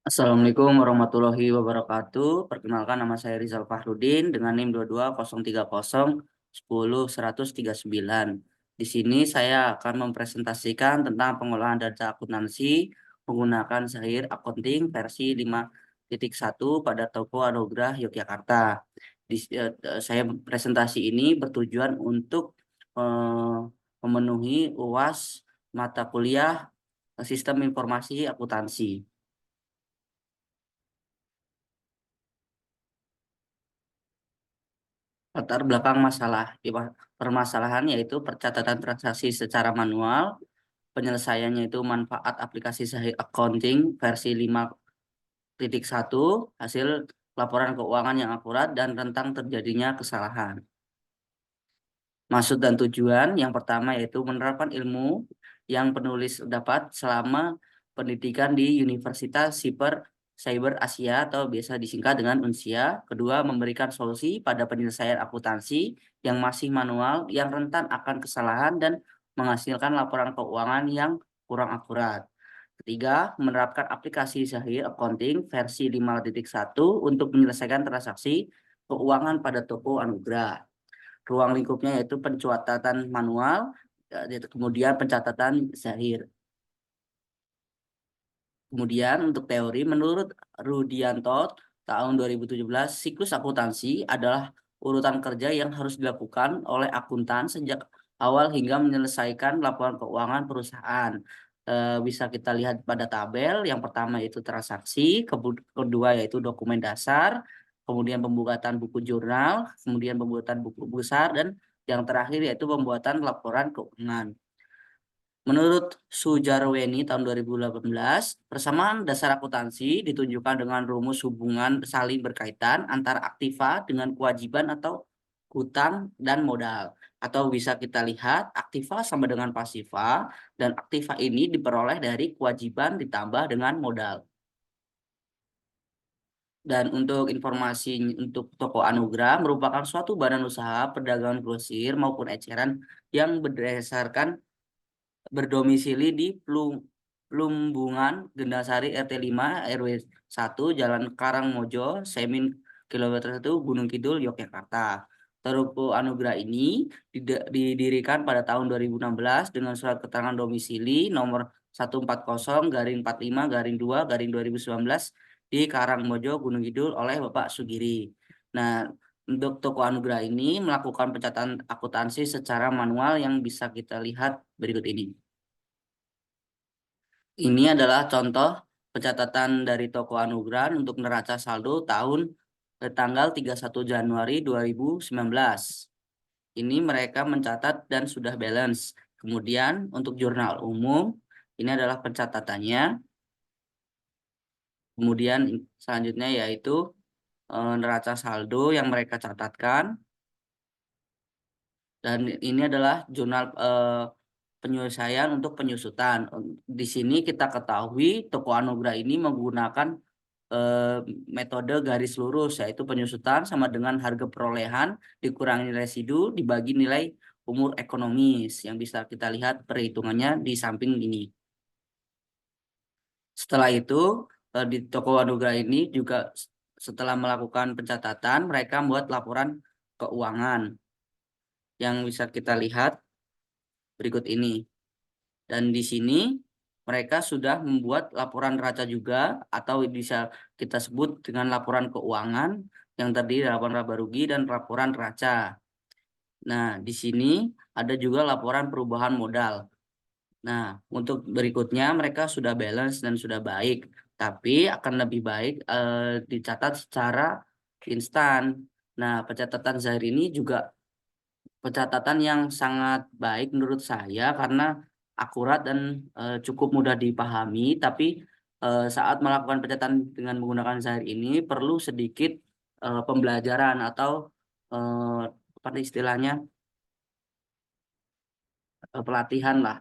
Assalamualaikum warahmatullahi wabarakatuh. Perkenalkan, nama saya Rizal Fahrudin dengan NIM 22030101139. Di sini saya akan mempresentasikan tentang pengolahan data akuntansi menggunakan Zahir Accounting versi 5.1 pada Toko Anugrah Yogyakarta. Saya presentasi ini bertujuan untuk eh, memenuhi UAS mata kuliah Sistem Informasi Akuntansi. Latar belakang masalah permasalahan yaitu pencatatan transaksi secara manual, penyelesaiannya itu manfaat aplikasi Sahih Accounting versi 5.1, hasil laporan keuangan yang akurat dan rentang terjadinya kesalahan. Maksud dan tujuan yang pertama yaitu menerapkan ilmu yang penulis dapat selama pendidikan di Universitas Cyber Asia atau biasa disingkat dengan UNSIA. Kedua, memberikan solusi pada penyelesaian akuntansi yang masih manual, yang rentan akan kesalahan dan menghasilkan laporan keuangan yang kurang akurat. Ketiga, menerapkan aplikasi Zahir Accounting versi 5.1 untuk menyelesaikan transaksi keuangan pada toko Anugrah. Ruang lingkupnya yaitu pencatatan manual, kemudian pencatatan Zahir. Kemudian untuk teori, menurut Rudianto tahun 2017, siklus akuntansi adalah urutan kerja yang harus dilakukan oleh akuntan sejak awal hingga menyelesaikan laporan keuangan perusahaan. Bisa kita lihat pada tabel, yang pertama yaitu transaksi, kedua yaitu dokumen dasar, kemudian pembuatan buku jurnal, kemudian pembuatan buku besar, dan yang terakhir yaitu pembuatan laporan keuangan. Menurut Sujarweni tahun 2018, persamaan dasar akuntansi ditunjukkan dengan rumus hubungan saling berkaitan antara aktiva dengan kewajiban atau hutang dan modal. Atau bisa kita lihat aktiva sama dengan pasiva, dan aktiva ini diperoleh dari kewajiban ditambah dengan modal. Dan untuk informasi untuk toko Anugrah merupakan suatu badan usaha perdagangan grosir maupun eceran yang berdomisili di Plumbungan, Gendasari RT 5 RW 1 Jalan Karangmojo, Semin kilometer 1 Gunung Kidul, Yogyakarta. Toko Anugrah ini didirikan pada tahun 2016 dengan surat keterangan domisili nomor 140-45-2-2019 di Karangmojo, Gunung Kidul oleh Bapak Sugiri. Nah, untuk toko Anugrah ini melakukan pencatatan akuntansi secara manual yang bisa kita lihat berikut ini. Ini adalah contoh pencatatan dari toko Anugrah untuk neraca saldo tanggal 31 Januari 2019. Ini mereka mencatat dan sudah balance. Kemudian untuk jurnal umum, ini adalah pencatatannya. Kemudian selanjutnya yaitu neraca saldo yang mereka catatkan. Dan ini adalah jurnal penyelesaian untuk penyusutan. Di sini kita ketahui toko Anugrah ini menggunakan eh, metode garis lurus, yaitu penyusutan sama dengan harga perolehan dikurangi residu dibagi nilai umur ekonomis, yang bisa kita lihat perhitungannya di samping ini. Setelah itu di toko Anugrah ini juga setelah melakukan pencatatan mereka membuat laporan keuangan yang bisa kita lihat berikut ini. Dan di sini mereka sudah membuat laporan neraca juga, atau bisa kita sebut dengan laporan keuangan yang terdiri dari laporan laba rugi dan laporan neraca. Nah, di sini ada juga laporan perubahan modal. Nah, untuk berikutnya mereka sudah balance dan sudah baik, tapi akan lebih baik dicatat secara instan. Nah, pencatatan Zahir ini juga pencatatan yang sangat baik menurut saya karena akurat dan cukup mudah dipahami, tapi saat melakukan pencatatan dengan menggunakan Zahir ini perlu sedikit pembelajaran atau eh, apa istilahnya pelatihan lah.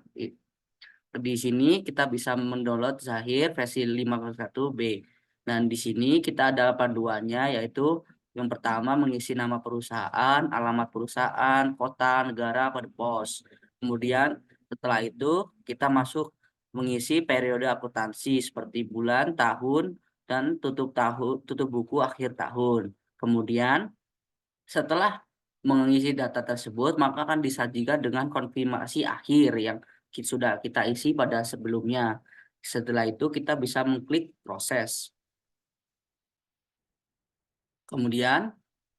Di sini kita bisa mendownload Zahir versi 5.1b. Dan di sini kita ada panduannya, yaitu yang pertama mengisi nama perusahaan, alamat perusahaan, kota, negara, kode pos. Kemudian setelah itu kita masuk mengisi periode akuntansi seperti bulan, tahun, dan tutup buku akhir tahun. Kemudian setelah mengisi data tersebut, maka akan disajikan dengan konfirmasi akhir yang sudah kita isi pada sebelumnya. Setelah itu kita bisa mengklik proses. Kemudian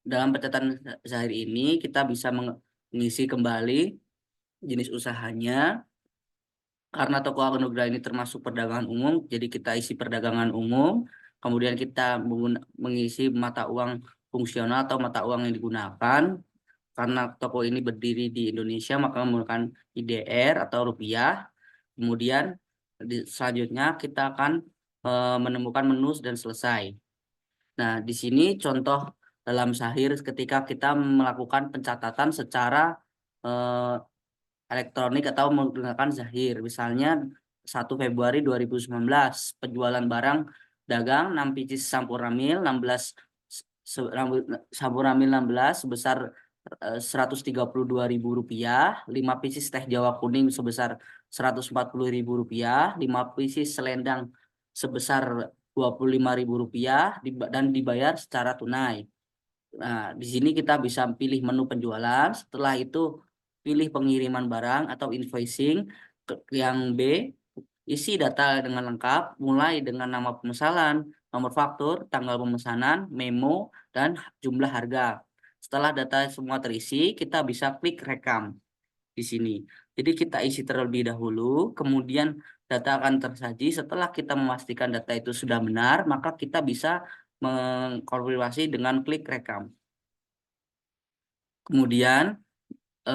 dalam pencatatan Zahir ini kita bisa mengisi kembali jenis usahanya. Karena toko Anugrah ini termasuk perdagangan umum, jadi kita isi perdagangan umum. Kemudian kita mengisi mata uang fungsional atau mata uang yang digunakan. Karena toko ini berdiri di Indonesia, maka menggunakan IDR atau rupiah. Kemudian selanjutnya kita akan menemukan menu dan selesai. Nah, di sini contoh dalam Zahir ketika kita melakukan pencatatan secara elektronik atau menggunakan Zahir. Misalnya 1 Februari 2019, penjualan barang dagang 6 pieces Sampurna Mil 16 Sampurna Mil 16 sebesar Rp132.000, 5 pieces teh Jawa kuning sebesar Rp140.000, 5 pieces selendang sebesar Rp25.000 dan dibayar secara tunai. Nah, di sini kita bisa pilih menu penjualan, setelah itu pilih pengiriman barang atau invoicing. Yang B, isi data dengan lengkap, mulai dengan nama pemesanan, nomor faktur, tanggal pemesanan, memo, dan jumlah harga. Setelah data semua terisi, kita bisa klik rekam di sini. Jadi kita isi terlebih dahulu, kemudian data akan tersaji. Setelah kita memastikan data itu sudah benar, maka kita bisa mengkonfirmasi dengan klik rekam. Kemudian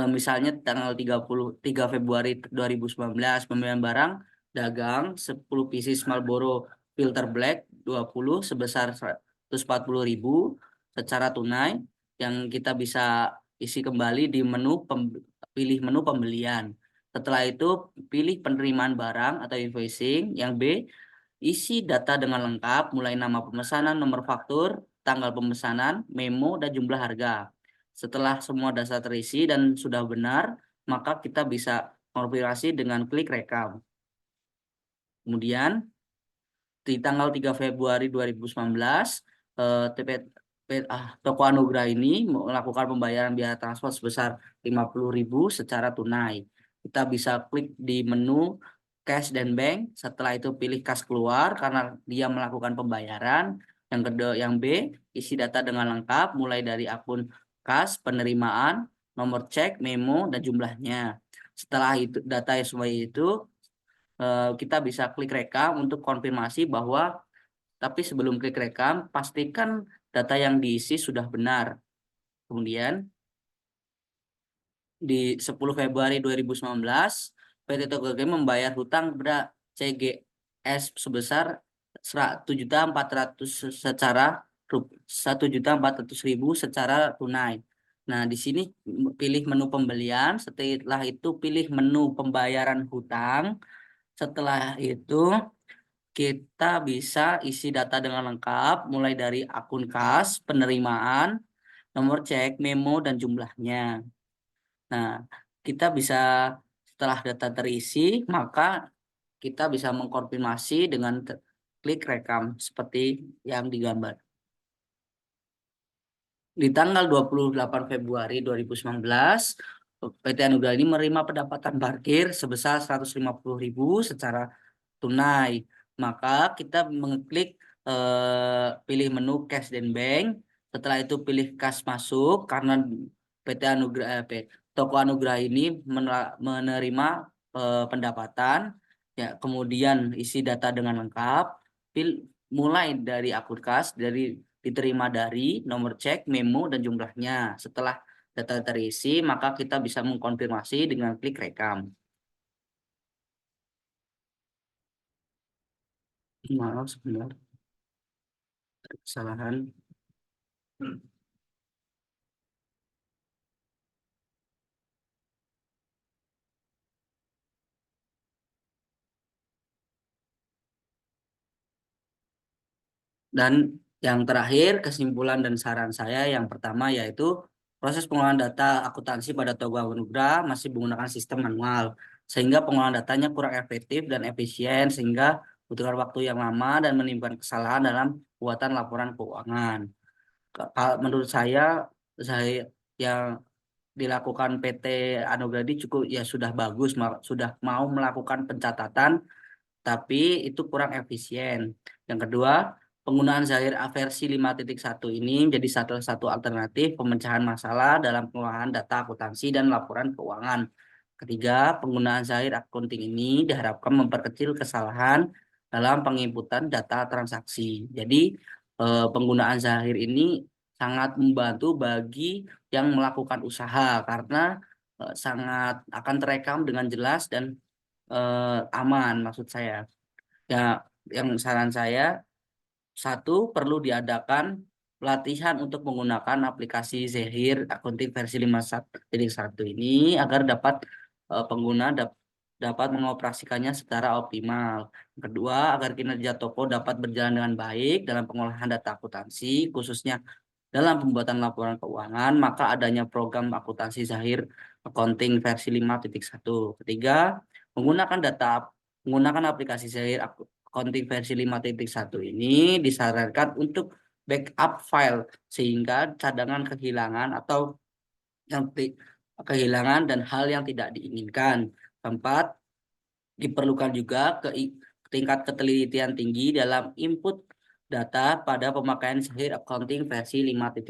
misalnya tanggal 3 Februari 2019 pembelian barang dagang 10 pieces Marlboro Filter Black 20 sebesar 140.000 secara tunai, yang kita bisa isi kembali di pilih menu pembelian. Setelah itu pilih penerimaan barang atau invoicing. Yang B, isi data dengan lengkap mulai nama pemesanan, nomor faktur, tanggal pemesanan, memo, dan jumlah harga. Setelah semua data terisi dan sudah benar, maka kita bisa konfirmasi dengan klik rekam. Kemudian di tanggal 3 Februari 2019, Toko Anugrah ini melakukan pembayaran biaya transport sebesar 50.000 secara tunai. Kita bisa klik di menu cash dan bank, setelah itu pilih kas keluar karena dia melakukan pembayaran. Yang kedua, yang B, isi data dengan lengkap mulai dari akun kas, penerimaan, nomor cek, memo, dan jumlahnya. Setelah itu data yang semua itu kita bisa klik rekam untuk konfirmasi bahwa, tapi sebelum klik rekam pastikan data yang diisi sudah benar. Kemudian di 10 Februari 2019 PT Tokopedia membayar hutang kepada CGS sebesar 1.400.000 secara 1.400.000 secara tunai. Nah, di sini pilih menu pembelian, setelah itu pilih menu pembayaran hutang. Setelah itu kita bisa isi data dengan lengkap mulai dari akun kas, penerimaan, nomor cek, memo, dan jumlahnya. Nah, kita bisa setelah data terisi, maka kita bisa mengkonfirmasi dengan klik rekam seperti yang digambar. Di tanggal 28 Februari 2019, PT Anugrah ini menerima pendapatan parkir sebesar 150.000 secara tunai. Maka kita mengklik pilih menu cash dan bank. Setelah itu pilih kas masuk karena PT Anugrah Toko Anugrah ini menerima pendapatan. Ya, kemudian isi data dengan lengkap. Mulai dari akun kas, diterima dari nomor cek, memo, dan jumlahnya. Setelah data terisi, maka kita bisa mengkonfirmasi dengan klik rekam. Maaf sebentar, kesalahan. Dan yang terakhir, kesimpulan dan saran saya yang pertama yaitu proses pengolahan data akuntansi pada Toko Anugrah masih menggunakan sistem manual, sehingga pengolahan datanya kurang efektif dan efisien, sehingga membutuhkan waktu yang lama dan menimbulkan kesalahan dalam buatan laporan keuangan. Menurut saya yang dilakukan PT Anogradi cukup ya sudah bagus, sudah mau melakukan pencatatan, tapi itu kurang efisien. Yang kedua, penggunaan Zahir versi 5.1 ini menjadi salah satu alternatif pemecahan masalah dalam pengolahan data akuntansi dan laporan keuangan. Ketiga, penggunaan Zahir Accounting ini diharapkan memperkecil kesalahan dalam penginputan data transaksi. Jadi, penggunaan Zahir ini sangat membantu bagi yang melakukan usaha karena sangat akan terekam dengan jelas dan aman, maksud saya. Ya, yang saran saya, satu, perlu diadakan pelatihan untuk menggunakan aplikasi Zahir Accounting versi 5.1 ini agar pengguna dapat mengoperasikannya secara optimal. Yang kedua, agar kinerja toko dapat berjalan dengan baik dalam pengolahan data akuntansi, khususnya dalam pembuatan laporan keuangan, maka adanya program akuntansi Zahir Accounting versi 5.1. Ketiga, menggunakan aplikasi Zahir Accounting versi 5.1 ini disarankan untuk backup file sehingga cadangan kehilangan atau yang kehilangan dan hal yang tidak diinginkan. Keempat, diperlukan juga tingkat ketelitian tinggi dalam input data pada pemakaian Zahir Accounting versi 5.1.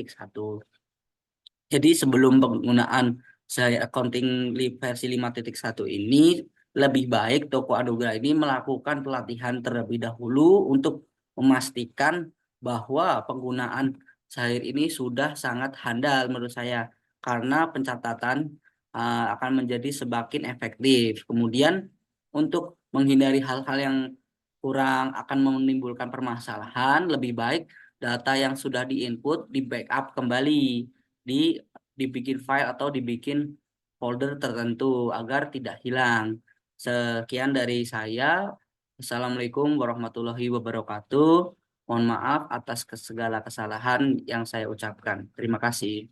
Jadi sebelum penggunaan Zahir Accounting versi 5.1 ini, lebih baik toko Anugerah ini melakukan pelatihan terlebih dahulu untuk memastikan bahwa penggunaan Zahir ini sudah sangat handal menurut saya, karena pencatatan akan menjadi semakin efektif. Kemudian untuk menghindari hal-hal yang kurang akan menimbulkan permasalahan, lebih baik data yang sudah diinput di backup kembali, di dibikin file atau dibikin folder tertentu agar tidak hilang. Sekian dari saya. Assalamualaikum warahmatullahi wabarakatuh. Mohon maaf atas segala kesalahan yang saya ucapkan. Terima kasih.